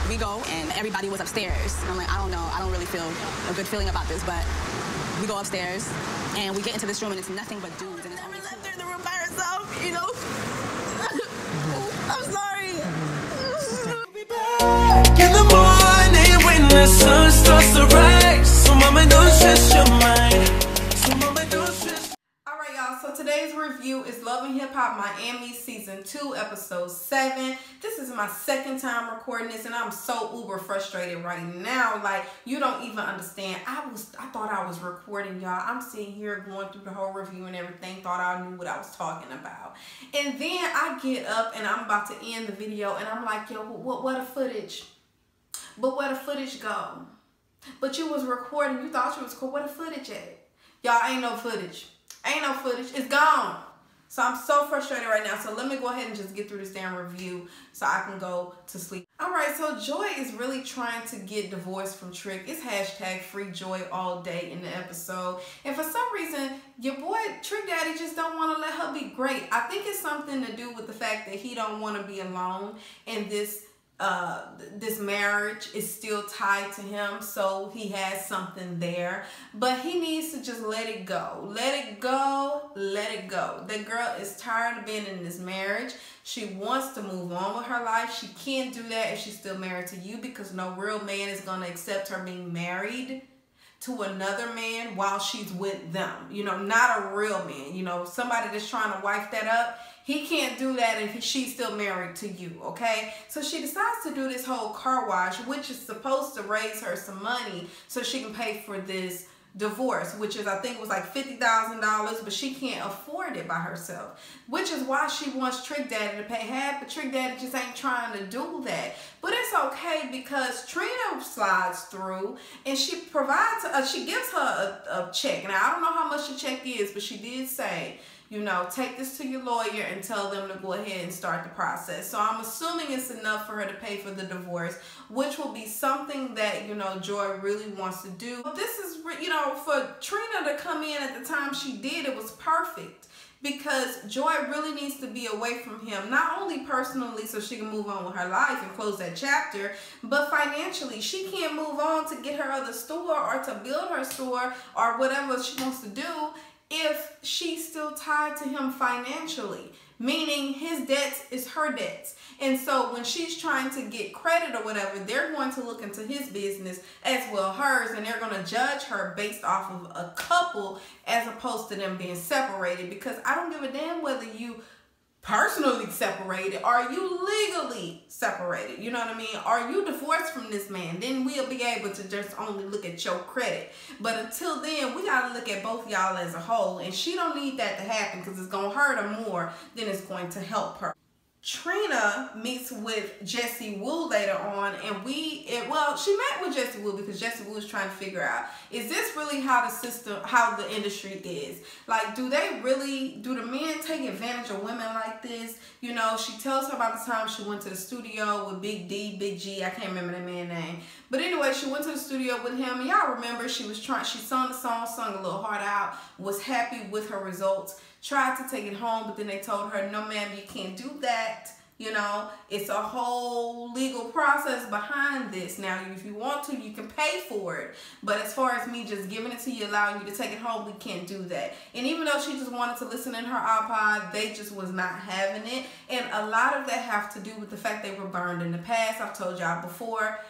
We go, and everybody was upstairs. And I'm like, I don't know. I don't really feel a good feeling about this, but we go upstairs, and we get into this room, and it's nothing but dudes, and it's only left her in the room by herself, you know? I'm sorry. In the morning when the sun starts to rise, so mama don't stress your mind. So mama don't stress. Alright y'all, so today's review is Love and Hip Hop Miami Season 2, Episode 7. This is my second time recording this, and I'm so uber frustrated right now. Like, you don't even understand. I thought I was recording, y'all. I'm sitting here going through the whole review and everything, thought I knew what I was talking about. And then I get up and I'm about to end the video, and I'm like, yo, what the footage? But where the footage go? But you was recording, you thought you was cool. Where the footage at? Y'all, ain't no footage. Ain't no footage. It's gone. So I'm so frustrated right now. So let me go ahead and just get through this damn review so I can go to sleep. Alright, so Joy is really trying to get divorced from Trick. It's hashtag free Joy all day in the episode. And for some reason, your boy Trick Daddy just don't want to let her be great. I think it's something to do with the fact that he don't want to be alone, and this marriage is still tied to him, so he has something there, but he needs to just let it go. Let it go. Let it go. The girl is tired of being in this marriage. She wants to move on with her life. She can't do that if she's still married to you, because no real man is going to accept her being married to another man while she's with them. You know, not a real man. You know, somebody that's trying to wife that up. He can't do that if she's still married to you, okay? So she decides to do this whole car wash, which is supposed to raise her some money so she can pay for this divorce, which is, I think it was like $50,000, but she can't afford it by herself, which is why she wants Trick Daddy to pay half, but Trick Daddy just ain't trying to do that. But it's okay, because Trina slides through and she provides, she gives her a check. Now, I don't know how much the check is, but she did say, you know, take this to your lawyer and tell them to go ahead and start the process. So I'm assuming it's enough for her to pay for the divorce, which will be something that, you know, Joy really wants to do. But this is, you know, for Trina to come in at the time she did, it was perfect, because Joy really needs to be away from him, not only personally so she can move on with her life and close that chapter, but financially. She can't move on to get her other store or to build her store or whatever she wants to do if she's still tied to him financially, meaning his debts is her debts. And so when she's trying to get credit or whatever, they're going to look into his business as well hers, and they're going to judge her based off of a couple as opposed to them being separated, because I don't give a damn whether you personally separated, are you legally separated? You know what I mean? Are you divorced from this man? Then we'll be able to just only look at your credit. But until then, we got to look at both y'all as a whole, and she don't need that to happen, because it's going to hurt her more than it's going to help her. Trina meets with Jessie Woo later on, and well, she met with Jessie Woo because Jessie Woo is trying to figure out, is this really how the system, how the industry is? Like, do the men take advantage of women like this? You know, she tells her about the time she went to the studio with Big D, Big G, I can't remember that man's name. But anyway, she went to the studio with him, and y'all remember she sung the song, sung a little heart out, was happy with her results, tried to take it home, but then they told her, no ma'am, you can't do that. You know, it's a whole legal process behind this. Now, if you want to, you can pay for it. But as far as me just giving it to you, allowing you to take it home, we can't do that. And even though she just wanted to listen in her iPod, they just was not having it. And a lot of that have to do with the fact they were burned in the past. I've told y'all before,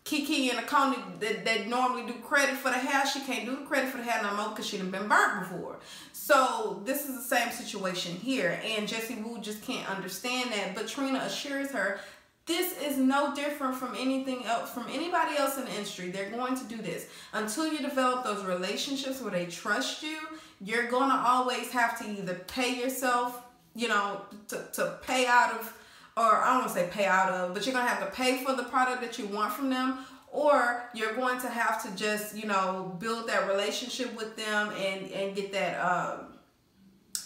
Kiki and Akoni that normally do credit for the hair, she can't do the credit for the hair no more because she done been burnt before. So this is the same situation here, and Jessie Woo just can't understand that. But Trina assures her this is no different from anything else, from anybody else in the industry. They're going to do this until you develop those relationships where they trust you. You're gonna always have to either pay yourself, you know, to pay out of, or I don't want to say pay out of, but you're going to have to pay for the product that you want from them, or you're going to have to just, you know, build that relationship with them and get that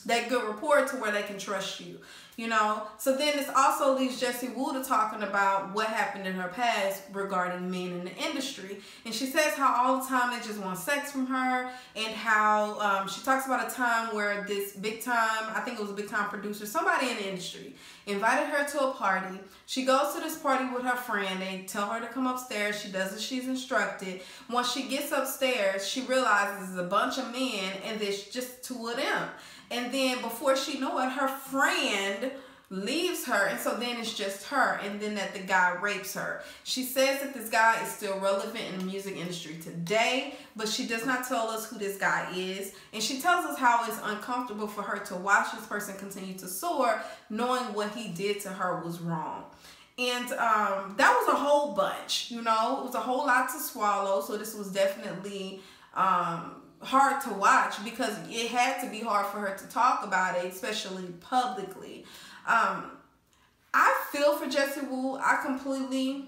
that good rapport to where they can trust you. You know, so then this also leaves Jessie Woo to talking about what happened in her past regarding men in the industry. And she says how all the time they just want sex from her, and how she talks about a time where this big time, I think it was a big time producer, somebody in the industry, invited her to a party. She goes to this party with her friend. They tell her to come upstairs. She does as she's instructed. Once she gets upstairs, she realizes there's a bunch of men and there's just two of them. And then before she know it, her friend leaves her, and so then it's just her, and then that the guy rapes her. She says that this guy is still relevant in the music industry today, but she does not tell us who this guy is. And she tells us how it's uncomfortable for her to watch this person continue to soar, knowing what he did to her was wrong. And that was a whole bunch, you know, it was a whole lot to swallow. So this was definitely hard to watch, because it had to be hard for her to talk about it, especially publicly. I feel for Jessie Woo. I completely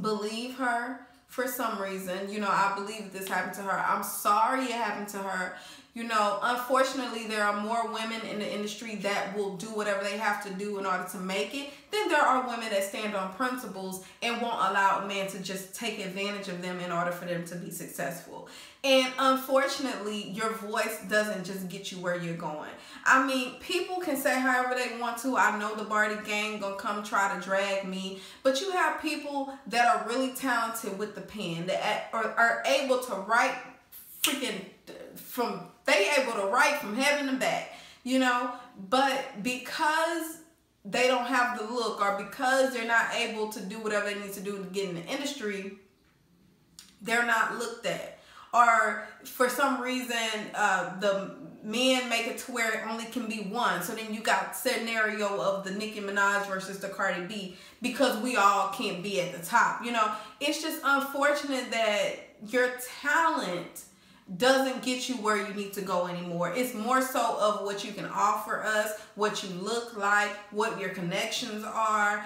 believe her for some reason. You know, I believe this happened to her. I'm sorry it happened to her. You know, unfortunately, there are more women in the industry that will do whatever they have to do in order to make it than there are women that stand on principles and won't allow a man to just take advantage of them in order for them to be successful. And unfortunately, your voice doesn't just get you where you're going. I mean, people can say however they want to. I know the Barty gang gonna come try to drag me, but you have people that are really talented with the pen, that are able to write they able to write from heaven to back, you know, but because they don't have the look, or because they're not able to do whatever they need to do to get in the industry, they're not looked at. Or for some reason, the men make it to where it only can be one. So then you got scenario of the Nicki Minaj versus the Cardi B, because we all can't be at the top. You know, it's just unfortunate that your talent doesn't get you where you need to go anymore. It's more so of what you can offer us, what you look like, what your connections are,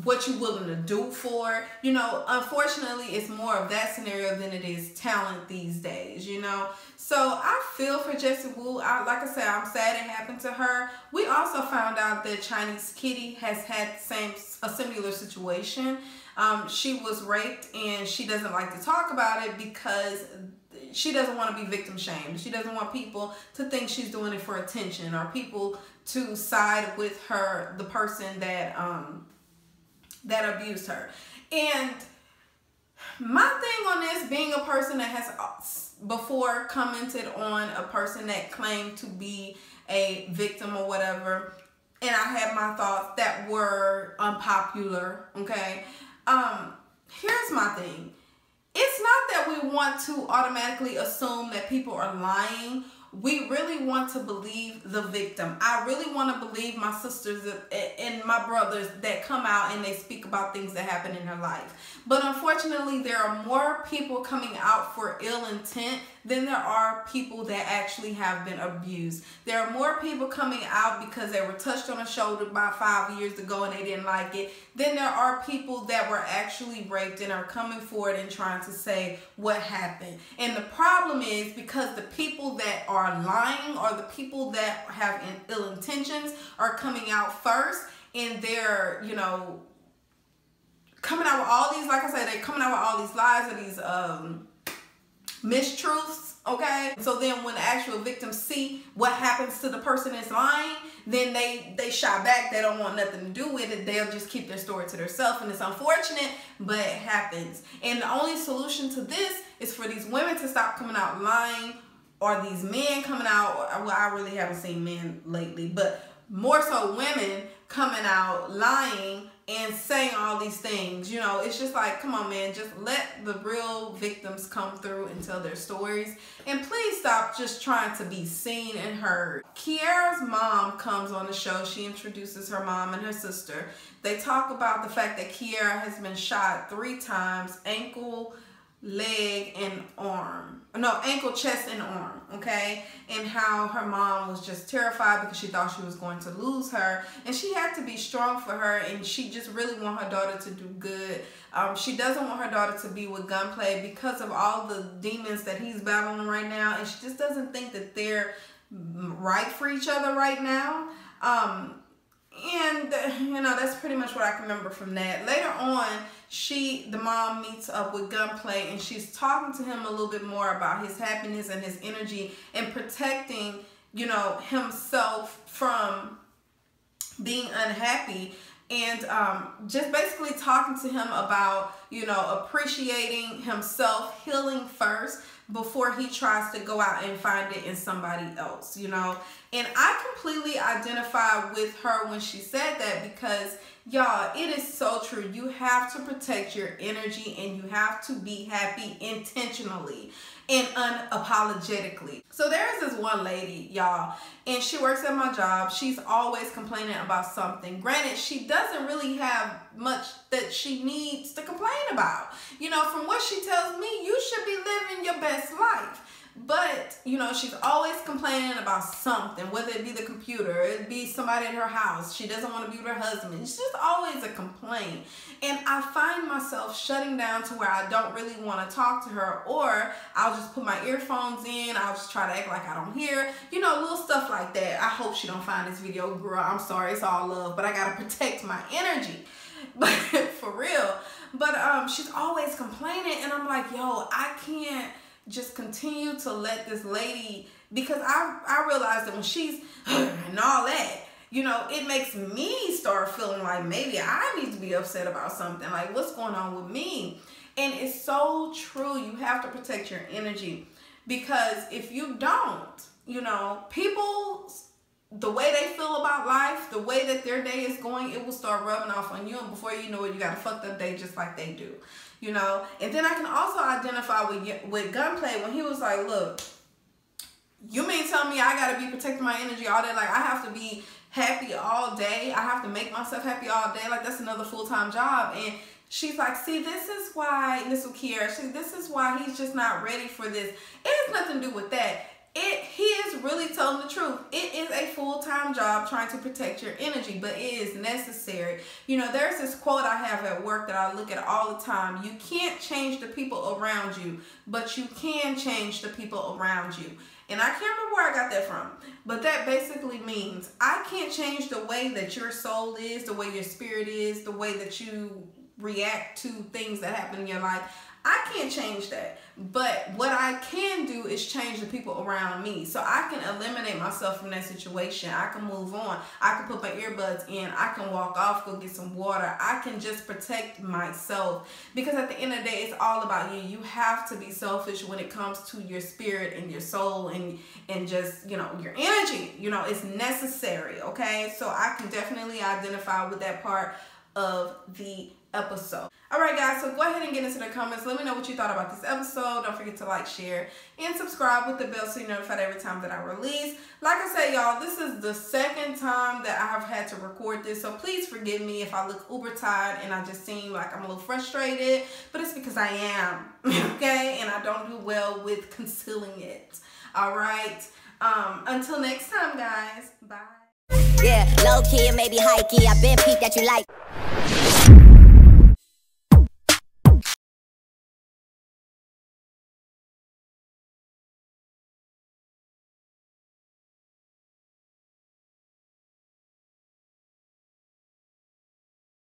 what you're willing to do for. You know, unfortunately, it's more of that scenario than it is talent these days, you know. So I feel for Jessie Woo. Like I said, I'm sad it happened to her. We also found out that Chinese Kitty has had a similar situation. She was raped, and she doesn't like to talk about it because she doesn't want to be victim shamed. She doesn't want people to think she's doing it for attention, or people to side with her, the person that that abused her. And my thing on this, being a person that has before commented on a person that claimed to be a victim or whatever, and I had my thoughts that were unpopular, okay? Here's my thing. It's not that we want to automatically assume that people are lying. We really want to believe the victim. I really want to believe my sisters and my brothers that come out and they speak about things that happen in their life. But unfortunately, there are more people coming out for ill intent than there are people that actually have been abused. There are more people coming out because they were touched on the shoulder about 5 years ago and they didn't like it, than there are people that were actually raped and are coming forward and trying to say what happened. And the problem is because the people that are lying, or the people that have ill intentions, are coming out first, and they're, you know, coming out with all these, like I said, they're coming out with all these lies or these mistruths, okay? So then when the actual victims see what happens to the person that's lying, then they shy back. They don't want nothing to do with it. They'll just keep their story to themselves, and it's unfortunate, but it happens. And the only solution to this is for these women to stop coming out lying, or these men coming out, well, I really haven't seen men lately, but more so women coming out lying and saying all these things. You know, it's just like, come on, man, just let the real victims come through and tell their stories. And please stop just trying to be seen and heard. Keyara's mom comes on the show. She introduces her mom and her sister. They talk about the fact that Keyara has been shot 3 times, ankle, leg, and arm. No, ankle, chest, and arm, okay? And how her mom was just terrified because she thought she was going to lose her. And she had to be strong for her, and she just really want her daughter to do good. She doesn't want her daughter to be with Gunplay because of all the demons that he's battling right now, and she just doesn't think that they're right for each other right now. And you know, that's pretty much what I can remember from that. Later on, the mom meets up with Gunplay, and she's talking to him a little bit more about his happiness and his energy and protecting, you know, himself from being unhappy, and just basically talking to him about, you know, appreciating himself, healing first before he tries to go out and find it in somebody else, you know. And I completely identify with her when she said that, because y'all, it is so true. You have to protect your energy, and you have to be happy intentionally and unapologetically. So there's this one lady, y'all, and she works at my job. She's always complaining about something. Granted, she doesn't really have much that she needs to complain about. You know, from what she tells me, you should be living your best life. But, you know, she's always complaining about something, whether it be the computer, it be somebody at her house. She doesn't want to be with her husband. It's just always a complaint. And I find myself shutting down to where I don't really want to talk to her, or I'll just put my earphones in. I'll just try to act like I don't hear, you know, little stuff like that. I hope she don't find this video. Girl, I'm sorry. It's all love, but I got to protect my energy. But for real. But she's always complaining, and I'm like, yo, I can't just continue to let this lady, because I realize that when she's and all that, you know, it makes me start feeling like maybe I need to be upset about something. Like, what's going on with me? And it's so true. You have to protect your energy, because if you don't, you know, people, the way they feel about life, the way that their day is going, it will start rubbing off on you, and before you know it, you got a fucked up day just like they do. You know, and then I can also identify with Gunplay when he was like, look, you mean tell me I gotta be protecting my energy all day? Like, I have to be happy all day. I have to make myself happy all day. Like, that's another full-time job. And she's like, see, this is why, this is Keyara, this is why he's just not ready for this. It has nothing to do with that. He is really telling the truth. It is a full-time job trying to protect your energy, but it is necessary. You know, there's this quote I have at work that I look at all the time. You can't change the people around you, but you can change the people around you. And I can't remember where I got that from, but that basically means I can't change the way that your soul is, the way your spirit is, the way that you react to things that happen in your life. I can't change that, but what I can do is change the people around me. So I can eliminate myself from that situation. I can move on. I can put my earbuds in. I can walk off, go get some water. I can just protect myself, because at the end of the day, it's all about you. You have to be selfish when it comes to your spirit and your soul and just, you know, your energy. You know, it's necessary, okay? So I can definitely identify with that part of the episode. All right, guys, so go ahead and get into the comments. Let me know what you thought about this episode. Don't forget to like, share, and subscribe with the bell so you're notified every time that I release. Like I said, y'all, this is the second time that I have had to record this, so please forgive me if I look uber tired and I just seem like I'm a little frustrated, but it's because I am, okay? And I don't do well with concealing it. All right? Until next time, guys. Bye. Yeah, low key and maybe high key. I been peeped that you like.